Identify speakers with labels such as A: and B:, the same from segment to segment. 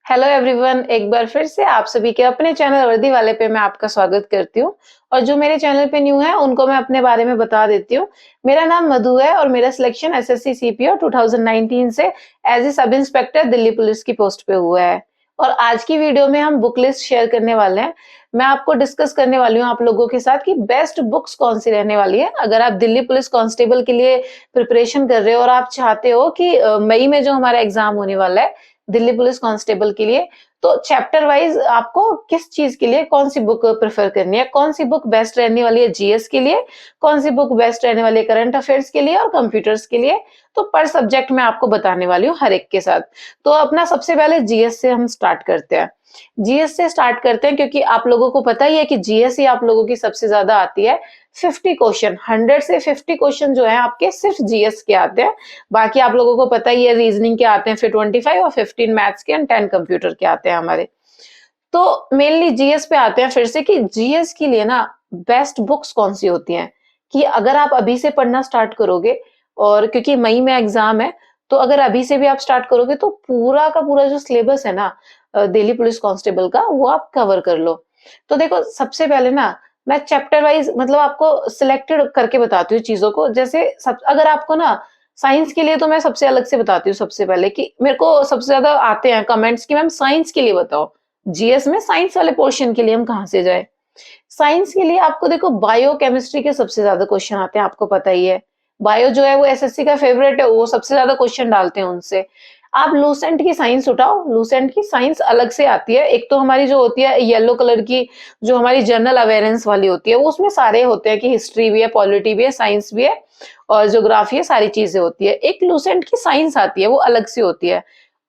A: Hello everyone, एक बार फिर से आप सभी के अपने चैनल वर्दी वाले पे मैं आपका स्वागत करती हूँ। और जो मेरे चैनल पे न्यू है उनको मैं अपने बारे में बता देती हूँ। मेरा नाम मधु है और मेरा सिलेक्शन एसएससी सीपीओ 2019 से as a sub inspector Delhi police की पोस्ट पे हुआ है। और आज की वीडियो में हम बुक लिस्ट शेयर करने वाले हैं। मैं आपको डिस्कस करने वाली हूँ आप लोगों के साथ कि बेस्ट बुक्स कौन सी रहने वाली है। अगर आप दिल्ली पुलिस कांस्टेबल के लिए प्रिपरेशन कर रहे हो और आप चाहते हो कि मई में जो हमारा एग्जाम होने वाला है दिल्ली पुलिस कांस्टेबल के लिए, तो चैप्टर वाइज आपको किस चीज के लिए कौन सी बुक प्रेफर करनी है, कौन सी बुक बेस्ट रहने वाली है जीएस के लिए, कौन सी बुक बेस्ट रहने वाली है करंट अफेयर्स के लिए और कंप्यूटर्स के लिए, तो पर सब्जेक्ट मैं आपको बताने वाली हूँ हर एक के साथ। तो अपना सबसे पहले जीएस से हम स्टार्ट करते हैं। जीएस से स्टार्ट करते हैं क्योंकि आप लोगों को पता ही है कि जीएस ही आप लोगों की सबसे ज्यादा आती है। 50 क्वेश्चन, 100 से 50 क्वेश्चन जो है आपके सिर्फ जीएस के आते हैं। बाकी आप लोगों को पता ही है रीजनिंग के आते हैं फिर 25 और 15 मैथ्स के एंड 10 कंप्यूटर के आते हैं हमारे। तो मेनली जीएस पे आते हैं फिर से कि जीएस के लिए ना बेस्ट बुक्स कौन सी होती हैं, कि अगर आप अभी से पढ़ना स्टार्ट करोगे और क्योंकि मई में एग्जाम है, तो अगर अभी से भी आप स्टार्ट करोगे तो पूरा का पूरा जो सिलेबस है ना दिल्ली पुलिस कांस्टेबल का, वो आप कवर कर लो। तो देखो सबसे पहले ना मैं चैप्टर वाइज मतलब आपको सिलेक्टेड करके बताती हूँ चीजों को। जैसे सब अगर आपको ना साइंस के लिए तो मैं सबसे अलग से बताती हूँ सबसे पहले कि मेरे को सबसे ज्यादा आते हैं कमेंट्स कि मैम साइंस के लिए बताओ। जीएस में साइंस वाले पोर्शन के लिए हम कहाँ से जाए। साइंस के लिए आपको देखो बायो केमिस्ट्री के सबसे ज्यादा क्वेश्चन आते हैं, आपको पता ही है। बायो जो है वो एसएससी का फेवरेट है, वो सबसे ज्यादा क्वेश्चन डालते हैं उनसे। आप लूसेंट की साइंस उठाओ, लूसेंट की साइंस अलग से आती है। एक तो हमारी जो होती है येलो कलर की, जो हमारी जनरल अवेयरेंस वाली होती है, वो उसमें सारे होते हैं कि हिस्ट्री भी है, पॉलिटी भी है, साइंस भी है और ज्योग्राफी है, सारी चीजें होती है। एक लूसेंट की साइंस आती है, वो अलग से होती है।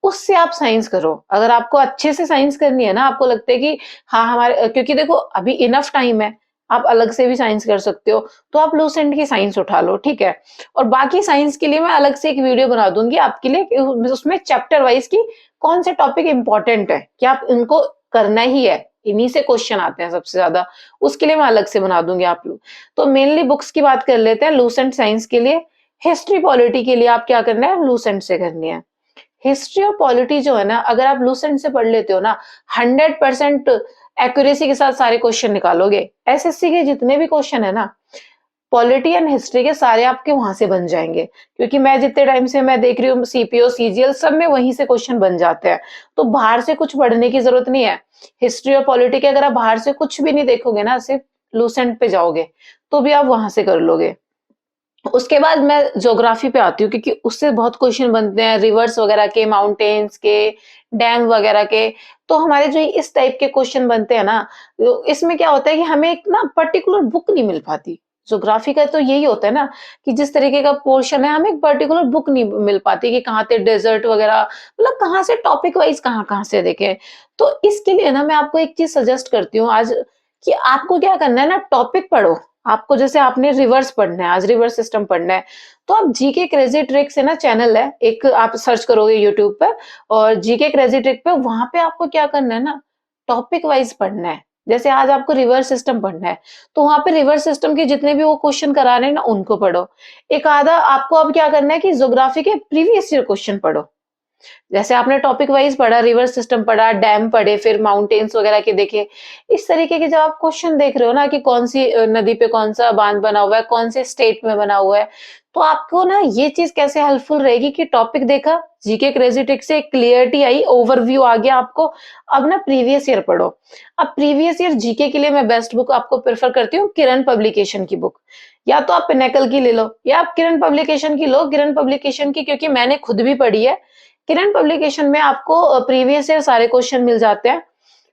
A: उससे आप साइंस करो। अगर आपको अच्छे से साइंस करनी है ना, आपको लगता है कि हाँ हमारे क्योंकि देखो अभी इनफ टाइम है, आप अलग से भी साइंस कर सकते हो, तो आप लूसेंट की साइंस उठा लो, ठीक है। और बाकी साइंस के लिए मैं अलग से एक वीडियो बना दूंगी आपके लिए कि उसमें चैप्टर वाइज की कौन से टॉपिक इंपॉर्टेंट है कि आप इनको करना ही है, इन्हीं से क्वेश्चन आते हैं सबसे ज्यादा। उसके लिए मैं अलग से बना दूंगी आप लोग। तो मेनली बुक्स की बात कर लेते हैं लूसेंट साइंस के लिए। हिस्ट्री पॉलिटी के लिए आप क्या करना है, लूसेंट से करनी है। हिस्ट्री और पॉलिटी जो है ना, अगर आप लूसेंट से पढ़ लेते हो ना, 100% एक्यूरेसी के साथ सारे क्वेश्चन निकालोगे। एसएससी के जितने भी क्वेश्चन है ना, पॉलिटी एंड हिस्ट्री के सारे आपके वहां से बन जाएंगे। क्योंकि मैं जितने टाइम से मैं देख रही हूँ सीपीओ सीजीएल सब में वहीं से क्वेश्चन बन जाते हैं। तो बाहर से कुछ पढ़ने की जरूरत नहीं है। हिस्ट्री और पॉलिटी के अगर आप बाहर से कुछ भी नहीं देखोगे ना, सिर्फ लूसेंट पे जाओगे, तो भी आप वहां से कर लोगे। उसके बाद मैं ज्योग्राफी पे आती हूँ क्योंकि उससे बहुत क्वेश्चन बनते हैं रिवर्स वगैरह के, माउंटेन्स के, डैम वगैरह के। तो हमारे जो इस टाइप के क्वेश्चन बनते हैं ना, तो इसमें क्या होता है कि हमें एक ना पर्टिकुलर बुक नहीं मिल पाती। ज्योग्राफी का तो यही होता है ना कि जिस तरीके का पोर्शन है, हमें एक पर्टिकुलर बुक नहीं मिल पाती कि कहाँ से डेजर्ट वगैरह, मतलब कहाँ से टॉपिक वाइज कहाँ कहाँ से देखें। तो इसके लिए ना मैं आपको एक चीज सजेस्ट करती हूँ आज, कि आपको क्या करना है ना, टॉपिक पढ़ो। आपको जैसे आपने रिवर्स पढ़ना है, आज रिवर्स सिस्टम पढ़ना है, तो आप जीके क्रेजी ट्रिक से ना चैनल है एक, आप सर्च करोगे यूट्यूब पर और जीके क्रेजी ट्रिक पे, वहां पे आपको क्या करना है ना, टॉपिक वाइज पढ़ना है। जैसे आज आपको रिवर्स सिस्टम पढ़ना है, तो वहां पे रिवर्स सिस्टम के जितने भी वो क्वेश्चन करा रहे हैं ना, उनको पढ़ो। एक आधा आपको अब क्या करना है कि ज्योग्राफी के प्रीवियस ईयर क्वेश्चन पढ़ो। जैसे आपने टॉपिक वाइज पढ़ा, रिवर सिस्टम पढ़ा, डैम पढ़े, फिर माउंटेन्स वगैरह के देखे। इस तरीके के जब आप क्वेश्चन देख रहे हो ना कि कौन सी नदी पे कौन सा बांध बना हुआ है, कौन से स्टेट में बना हुआ है, तो आपको ना ये चीज कैसे हेल्पफुल रहेगी कि टॉपिक देखा, जीके क्रेजी ट्रिक से क्लियरिटी आई, ओवरव्यू आ गया आपको। अब ना प्रीवियस ईयर पढ़ो। अब प्रीवियस ईयर जीके के लिए मैं बेस्ट बुक आपको प्रेफर करती हूँ, किरण पब्लिकेशन की बुक। या तो आप पिनेकल की ले लो या आप किरण पब्लिकेशन की लो। किरण पब्लिकेशन की क्योंकि मैंने खुद भी पढ़ी है। किरण पब्लिकेशन में आपको प्रीवियस ईयर सारे क्वेश्चन मिल जाते हैं।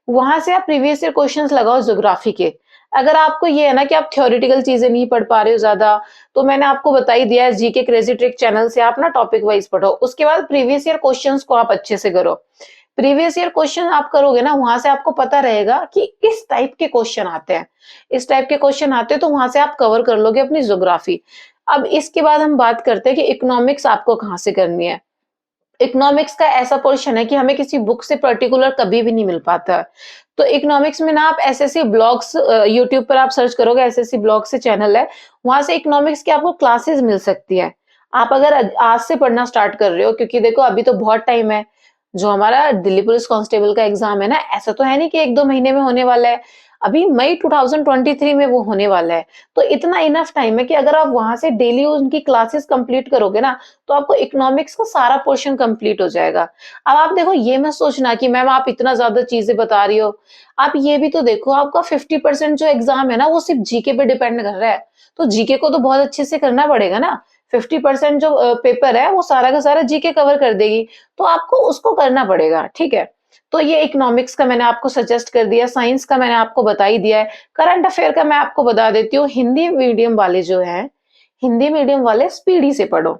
A: वहां से आप प्रीवियस ईयर क्वेश्चंस लगाओ ज्योग्राफी के। अगर आपको ये है ना कि आप थ्योरेटिकल चीजें नहीं पढ़ पा रहे हो ज्यादा, तो मैंने आपको बता ही दिया है, जीके क्रेजी ट्रिक चैनल से आप ना टॉपिक वाइज पढ़ो। उसके बाद प्रीवियस ईयर क्वेश्चंस को आप अच्छे से करो। प्रीवियस ईयर क्वेश्चन आप करोगे ना, वहां से आपको पता रहेगा कि इस टाइप के क्वेश्चन आते हैं, इस टाइप के क्वेश्चन आते हैं, तो वहां से आप कवर कर लोगे अपनी ज्योग्राफी। अब इसके बाद हम बात करते हैं कि इकोनॉमिक्स आपको कहाँ से करनी है। इकोनॉमिक्स का ऐसा पोर्शन है कि हमें किसी बुक से पर्टिकुलर कभी भी नहीं मिल पाता है। तो इकोनॉमिक्स में ना आप एसएससी ब्लॉग्स, यूट्यूब पर आप सर्च करोगे, एसएससी ब्लॉग से चैनल है, वहां से इकोनॉमिक्स की आपको क्लासेस मिल सकती है। आप अगर आज से पढ़ना स्टार्ट कर रहे हो, क्योंकि देखो अभी तो बहुत टाइम है, जो हमारा दिल्ली पुलिस कांस्टेबल का एग्जाम है ना, ऐसा तो है नहीं कि 1-2 महीने में होने वाला है। अभी मई 2023 में वो होने वाला है। तो इतना इनफ टाइम है कि अगर आप वहाँ से डेली उनकी क्लासेस कंप्लीट करोगे ना, तो आपको इकोनॉमिक्स का सारा पोर्शन कंप्लीट हो जाएगा। अब आप देखो ये मत सोचना कि मैम आप इतना ज़्यादा चीज़ें बता रही हो। आप ये भी तो देखो आपका 50% जो एग्ज़ाम है ना वो सिर्फ़ जीके पे डिपेंड कर रहा है। तो जीके को तो बहुत अच्छे से करना पड़ेगा ना। 50% जो पेपर है वो सारा का सारा जीके कवर कर देगी। तो आपको उसको करना पड़ेगा, ठीक है? तो ये इकोनॉमिक्स का मैंने आपको सजेस्ट कर दिया, साइंस का मैंने आपको बता ही दिया है। करंट अफेयर का मैं आपको बता देती हूँ, हिंदी मीडियम वाले जो हैं, हिंदी मीडियम वाले स्पीडी से पढ़ो।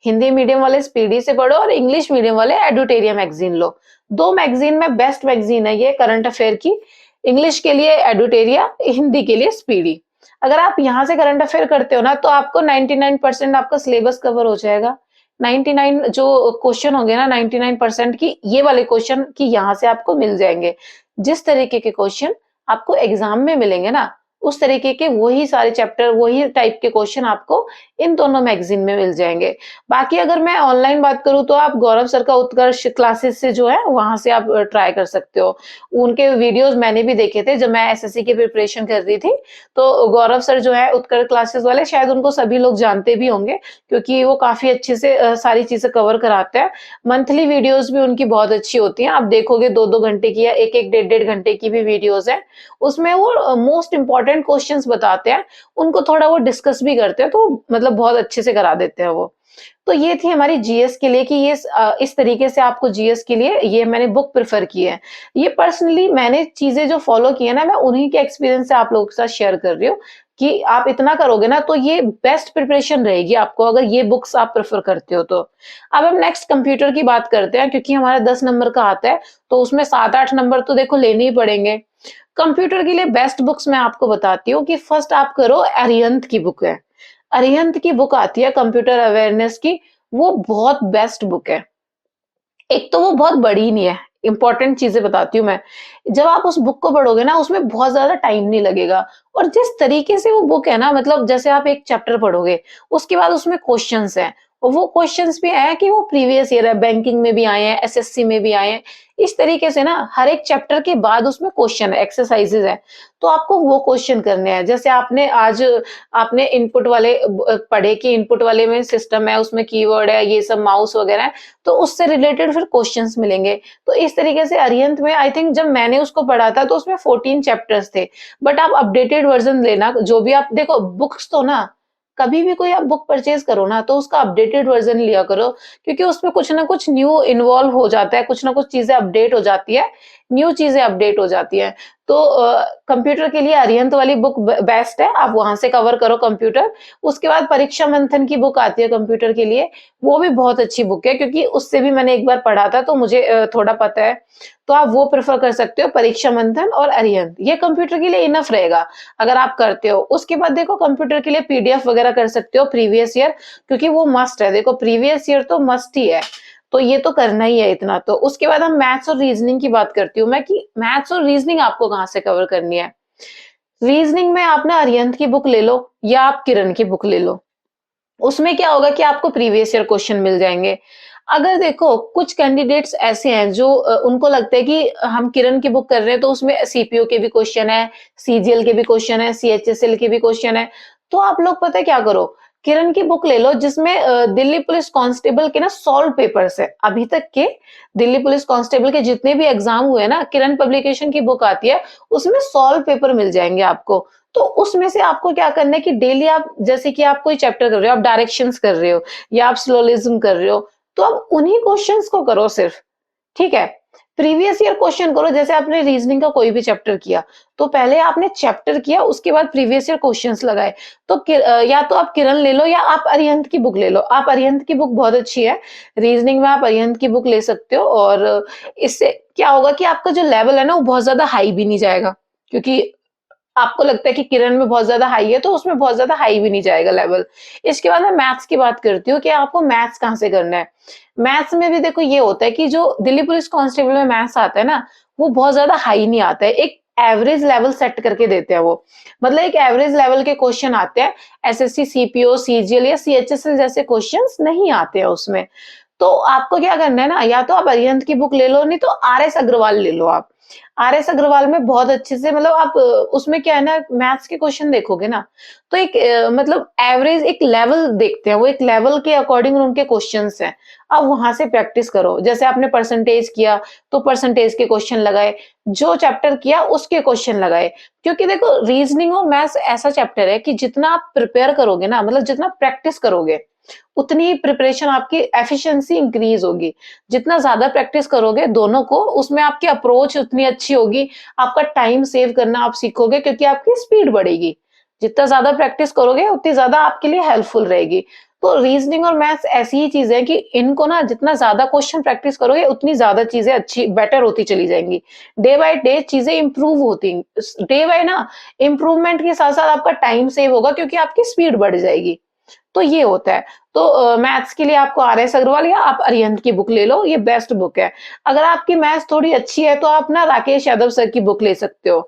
A: हिंदी मीडियम वाले स्पीडी से पढ़ो और इंग्लिश मीडियम वाले एडुटेरिया मैगज़ीन लो। 2 मैगज़ीन में बेस्ट मैगज़ीन है ये करंट अफेयर की। इंग्लिश के लिए एडुटेरिया, हिंदी के लिए स्पीडी। अगर आप यहाँ से करंट अफेयर करते हो ना तो आपको 99% आपका सिलेबस कवर हो जाएगा। 99 जो क्वेश्चन होंगे ना 99% की ये वाले क्वेश्चन की यहाँ से आपको मिल जाएँगे। जिस तरीके के क्वेश्चन आपको एग्ज़ाम में मिलेंगे ना, उस तरीके के वही सारे चैप्टर, वही टाइप के क्वेश्चन आपको इन दोनों मैगज़ीन में मिल जाएँगे। बाकी अगर मैं ऑनलाइन बात करूँ तो आप गौरव सर का उत्कर्ष क्लासेस से जो है वहाँ से आप ट्राई कर सकते हो। उनके वीडियोज़ मैंने भी देखे थे जब मैं एसएससी की प्रिपरेशन कर रही थी। तो गौरव सर जो है उत्कर्ष क्लासेस वाले शायद उनको सभी लोग जानते भी होंगे क्योंकि वो काफ़ी अच्छे से सारी चीज़ें कवर कराते हैं। मंथली वीडियोज़ भी उनकी बहुत अच्छी होती हैं। आप देखोगे 2-2 घंटे की या 1-1 डेढ़-डेढ़ घंटे की भी वीडियोज़ हैं। उसमें वो मोस्ट इम्पोर्टेंट क्वेश्चंस बताते हैं। उनको थोड़ा वो डिस्कस भी करते हैं तो मतलब बहुत अच्छे से करा देते हैं वो। तो ये थी हमारी जीएस के लिए कि इस तरीके से आपको जीएस के लिए ये मैंने बुक प्रेफ़र की है। ये पर्सनली मैंने चीज़ें जो फ़ॉलो की है ना मैं उन्हीं के एक्सपीरियंस से आप लोगों के साथ शेयर कर रही हूँ कि आप इतना करोगे ना तो ये बेस्ट प्रिपरेशन रहेगी आपको अगर ये बुक्स आप प्रेफ़र करते हो तो। अब हम नेक्स्ट कंप्यूटर की बात करते हैं क्योंकि हमारा 10 नंबर का आता है तो उसमें 7-8 नंबर तो देखो लेने ही पड़ेंगे। कंप्यूटर के लिए बेस्ट बुक्स मैं आपको बताती हूँ कि फर्स्ट आप करो अरिहंत की बुक है। अरिहंत की बुक आती है कंप्यूटर अवेयरनेस की, वो बहुत बेस्ट बुक है। एक तो वो बहुत बड़ी नहीं है, इम्पोर्टेंट चीज़ें बताती हूँ मैं। जब आप उस बुक को पढ़ोगे ना उसमें बहुत ज़्यादा टाइम नहीं लगेगा और जिस तरीके से वो बुक है ना मतलब जैसे आप एक चैप्टर पढ़ोगे, उसके बाद उसमें क्वेश्चन्स हैं और वो क्वेश्चन्स भी हैं कि वो प्रीवियस ईयर है, बैंकिंग में भी आए हैं, एसएससी में भी आए हैं। इस तरीके से ना हर एक चैप्टर के बाद उसमें क्वेश्चन है, एक्सरसाइज़ेज़ हैं, तो आपको वो क्वेश्चन करने हैं। जैसे आपने आज आपने इनपुट वाले पढ़े कि इनपुट वाले में सिस्टम है, उसमें कीवर्ड है, ये सब माउस वगैरह है, तो उससे रिलेटेड फिर क्वेश्चंस मिलेंगे। तो इस तरीके से अरिहंत में आई थिंक जब मैंने उसको पढ़ा था तो उसमें 14 चैप्टर्स थे। बट आप अपडेटेड वर्ज़न लेना जो भी आप देखो बुक्स तो ना कभी भी कोई आप बुक परचेज़ करो ना तो उसका अपडेटेड वर्ज़न लिया करो क्योंकि उसमें कुछ ना कुछ न्यू इन्वॉल्व हो जाता है, कुछ ना कुछ चीज़ें अपडेट हो जाती है, न्यू चीज़ें अपडेट हो जाती हैं। तो कंप्यूटर के लिए अरिहंत वाली बुक बेस्ट है, आप वहाँ से कवर करो कंप्यूटर। उसके बाद परीक्षा मंथन की बुक आती है कंप्यूटर के लिए, वो भी बहुत अच्छी बुक है क्योंकि उससे भी मैंने एक बार पढ़ा था तो मुझे थोड़ा पता है। तो आप वो प्रेफ़र कर सकते हो परीक्षा मंथन और अरिहंत, ये कंप्यूटर के लिए इनफ रहेगा, अगर आप करते हो। उसके बाद देखो कंप्यूटर के लिए पीडीएफ वगैरह कर सकते हो प्रीवियस ईयर क्योंकि वो मस्ट है, देखो प्रीवियस ईयर तो मस्ट ही है, तो ये तो करना ही है इतना तो। उसके बाद हम मैथ्स और रीज़निंग की बात करती हूँ मैं कि मैथ्स और रीज़निंग आपको कहाँ से कवर करनी है। रीज़निंग में आप ना अरिहंत की बुक ले लो या आप किरण की बुक ले लो। उसमें क्या होगा कि आपको प्रीवियस ईयर क्वेश्चन मिल जाएँगे। अगर देखो कुछ कैंडिडेट्स ऐसे हैं जो उनको लगता है कि हम किरण की बुक कर रहे हैं तो उसमें सीपीओ के भी क्वेश्चन है, सीजीएल के भी क्वेश्चन है, सीएचएसएल के भी क्वेश्चन है। तो आप लोग पता है क्या करो, किरण की बुक ले लो जिसमें दिल्ली पुलिस कांस्टेबल के ना सॉल्व पेपर्स है। अभी तक के दिल्ली पुलिस कांस्टेबल के जितने भी एग्ज़ाम हुए ना, किरण पब्लिकेशन की बुक आती है, उसमें सॉल्व पेपर मिल जाएँगे आपको। तो उसमें से आपको क्या करना है कि डेली आप जैसे कि आप कोई चैप्टर कर रहे हो, आप डायरेक्शंस कर रहे हो या आप सिलोजिज्म कर रहे हो, तो आप उन्हीं क्वेश्चंस को करो सिर्फ, ठीक है? प्रीवियस ईयर क्वेश्चन करो जैसे आपने रीजनिंग का कोई भी चैप्टर किया, तो पहले आपने चैप्टर किया उसके बाद प्रीवियस ईयर क्वेश्चंस लगाए। तो या तो आप किरण ले लो या आप अरिहंत की बुक ले लो। आप अरिहंत की बुक बहुत अच्छी है, रीजनिंग में आप अरिहंत की बुक ले सकते हो और इससे क्या होगा कि आपका जो लेवल है ना वो बहुत ज़्यादा हाई भी नहीं जाएगा, क्योंकि आपको लगता है कि किरण में बहुत ज़्यादा हाई है, तो उसमें बहुत ज़्यादा हाई भी नहीं जाएगा लेवल। इसके बाद मैं मैथ्स की बात करती हूँ कि आपको मैथ्स कहाँ से करना है। मैथ्स में भी देखो ये होता है कि जो दिल्ली पुलिस कांस्टेबल में मैथ्स आता है ना, वो बहुत ज़्यादा हाई नहीं आता है। एक एवरेज लेवल सेट करके देते हैं वो। मतलब एक एवरेज लेवल के क्वेश्चन आते हैं। एसएससी, सीपीओ, सीजीएल या सीएचएसएल जैसे क्वेश्चंस नहीं आते हैं उसमें। तो आपको क्या करना है ना, या तो आप अरिहंत की बुक ले लो, नहीं तो आर.एस. अग्रवाल ले लो आप। आर.एस. अग्रवाल में बहुत अच्छे से मतलब आप उसमें क्या है ना, मैथ्स के क्वेश्चन देखोगे ना, तो एक मतलब एवरेज एक लेवल देखते हैं, वो एक लेवल के अकॉर्डिंग उनके क्वेश्चन्स हैं। आप वहाँ से प्रैक्टिस करो। जैसे आपने परसेंटेज किया, तो परसेंटेज के क्वेश्चन लगाए, जो चैप्टर किया उसके क्वेश्चन लगाए। क्योंकि देखो रीज़निंग और मैथ्स ऐसा चैप्टर है कि जितना आप प्रिपेयर करोगे ना, मतलब जितना प्रैक्टिस करोगे, उतनी ही प्रिपरेशन आपकी एफिशिएंसी इंक्रीज़ होगी। जितना ज़्यादा प्रैक्टिस करोगे दोनों को, उसमें आपकी अप्रोच उतनी अच्छी होगी, आपका टाइम सेव करना आप सीखोगे क्योंकि आपकी स्पीड बढ़ेगी। जितना ज़्यादा प्रैक्टिस करोगे, उतनी ज़्यादा आपके लिए हेल्पफुल रहेगी। तो रीज़निंग और मैथ्स ऐसी ही चीज़ है कि इनको ना जितना ज़्यादा क्वेश्चन प्रैक्टिस करोगे, उतनी ज़्यादा चीज़ें अच्छी बेटर होती चली जाएँगी। डे बाय डे चीज़ें इम्प्रूव होती डे बाय ना इम्प्रूवमेंट के साथ-साथ आपका टाइम सेव होगा क्योंकि आपकी स्पीड बढ़ जाएगी। तो ये होता है। तो मैथ्स के लिए आपको आर.एस. अग्रवाल या आप अरिहंत की बुक ले लो, ये बेस्ट बुक है। अगर आपकी मैथ्स थोड़ी अच्छी है, तो आप ना राकेश यादव सर की बुक ले सकते हो।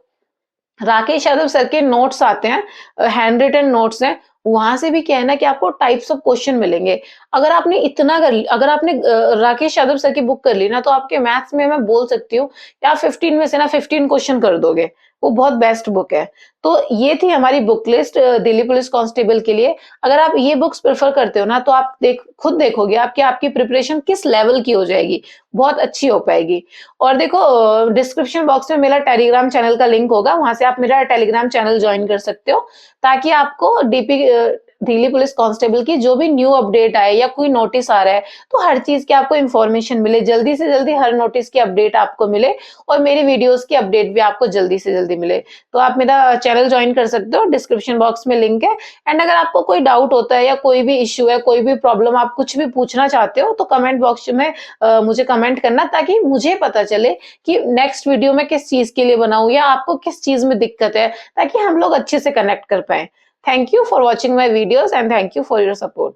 A: राकेश यादव सर के नोट्स आते हैं, हैंड रिटन नोट्स हैं, वहाँ से भी क्या है ना कि आपको टाइप्स ऑफ क्वेश्चन मिलेंगे। अगर आपने राकेश यादव सर की बुक कर ली ना, तो आपके मैथ्स में मैं बोल सकती हूँ कि आप 15 में से ना 15 क्वेश्चन कर दोगे। वो बहुत बेस्ट बुक है। तो ये थी हमारी book list Delhi police constable के लिए। अगर आप ये बुक्स प्रेफ़र करते हो ना, तो आप खुद देखोगे आप कि आपकी प्रिपरेशन किस लेवल की हो जाएगी, बहुत अच्छी हो पाएगी। और देखो डिस्क्रिप्शन बॉक्स में मेरा टेलीग्राम चैनल का लिंक होगा, वहाँ से आप मेरा टेलीग्राम चैनल जॉइन कर सकते हो, ताकि आपको दिल्ली पुलिस कांस्टेबल की जो भी न्यू अपडेट आए या कोई नोटिस आ रहा है, तो हर चीज़ की आपको इन्फॉर्मेशन मिले, जल्दी से जल्दी हर नोटिस की अपडेट आपको मिले और मेरी वीडियोज़ की अपडेट भी आपको जल्दी से जल्दी मिले। तो आप मेरा चैनल जॉइन कर सकते हो, डिस्क्रिप्शन बॉक्स में लिंक है। एंड अगर आपको कोई डाउट होता है या कोई भी इश्यू है, कोई भी प्रॉब्लम आप कुछ भी पूछना चाहते हो, तो कमेंट बॉक्स में मुझे कमेंट करना, ताकि मुझे पता चले कि नेक्स्ट वीडियो मैं किस चीज़ के लिए बनाऊँ या आपको किस चीज़ में दिक्कत है, ताकि हम लोग अच्छे से कनेक्ट कर पाएँ। Thank you for watching my videos and thank you for your support.